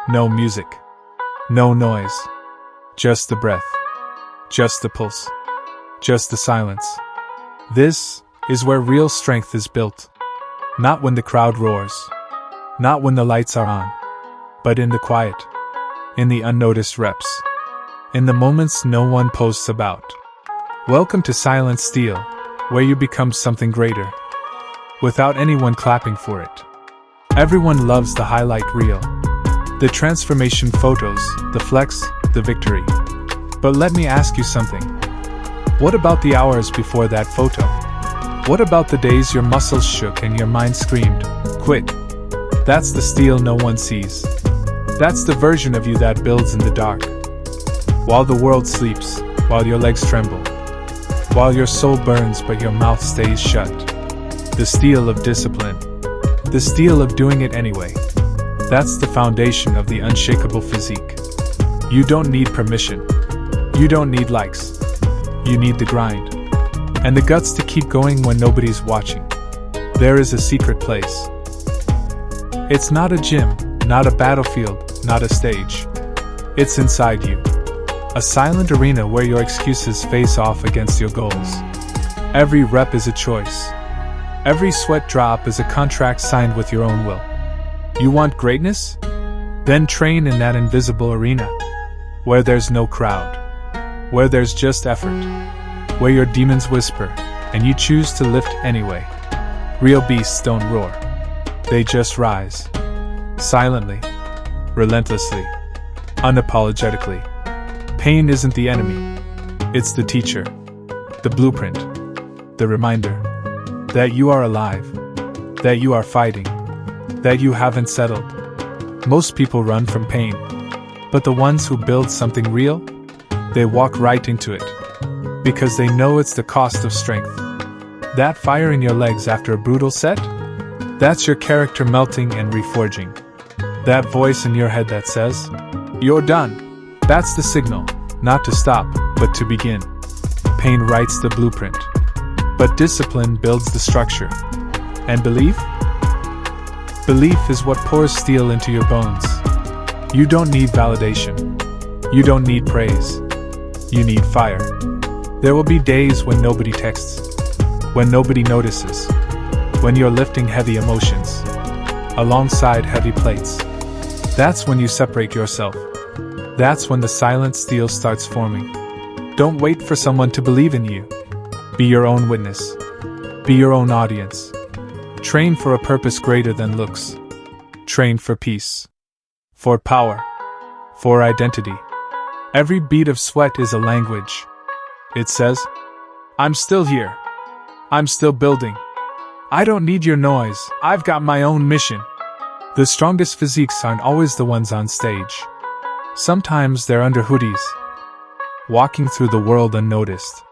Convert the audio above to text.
No music. No noise. Just the breath. Just the pulse. Just the silence. This is where real strength is built. Not when the crowd roars. Not when the lights are on. But in the quiet. In the unnoticed reps. In the moments no one posts about. Welcome to Silent Steel, where you become something greater. Without anyone clapping for it. Everyone loves the highlight reel. The transformation photos, the flex, the victory. But let me ask you something. What about the hours before that photo? What about the days your muscles shook and your mind screamed, "Quit"? That's the steel no one sees. That's the version of you that builds in the dark. While the world sleeps, while your legs tremble, while your soul burns but your mouth stays shut. The steel of discipline. The steel of doing it anyway. That's the foundation of the unshakable physique. You don't need permission. You don't need likes. You need the grind. And the guts to keep going when nobody's watching. There is a secret place. It's not a gym, not a battlefield, not a stage. It's inside you. A silent arena where your excuses face off against your goals. Every rep is a choice. Every sweat drop is a contract signed with your own will. You want greatness? Then train in that invisible arena. Where there's no crowd. Where there's just effort. Where your demons whisper, and you choose to lift anyway. Real beasts don't roar. They just rise. Silently. Relentlessly. Unapologetically. Pain isn't the enemy. It's the teacher. The blueprint. The reminder. That you are alive. That you are fighting. That you haven't settled. Most people run from pain. But the ones who build something real, they walk right into it. Because they know it's the cost of strength. That fire in your legs after a brutal set? That's your character melting and reforging. That voice in your head that says, "You're done." That's the signal, not to stop, but to begin. Pain writes the blueprint. But discipline builds the structure. And belief? Belief is what pours steel into your bones. You don't need validation. You don't need praise. You need fire. There will be days when nobody texts. When nobody notices. When you're lifting heavy emotions. Alongside heavy plates. That's when you separate yourself. That's when the silent steel starts forming. Don't wait for someone to believe in you. Be your own witness. Be your own audience. Train for a purpose greater than looks. Train for peace. For power. For identity. Every bead of sweat is a language. It says, "I'm still here. I'm still building. I don't need your noise, I've got my own mission." The strongest physiques aren't always the ones on stage. Sometimes they're under hoodies. Walking through the world unnoticed.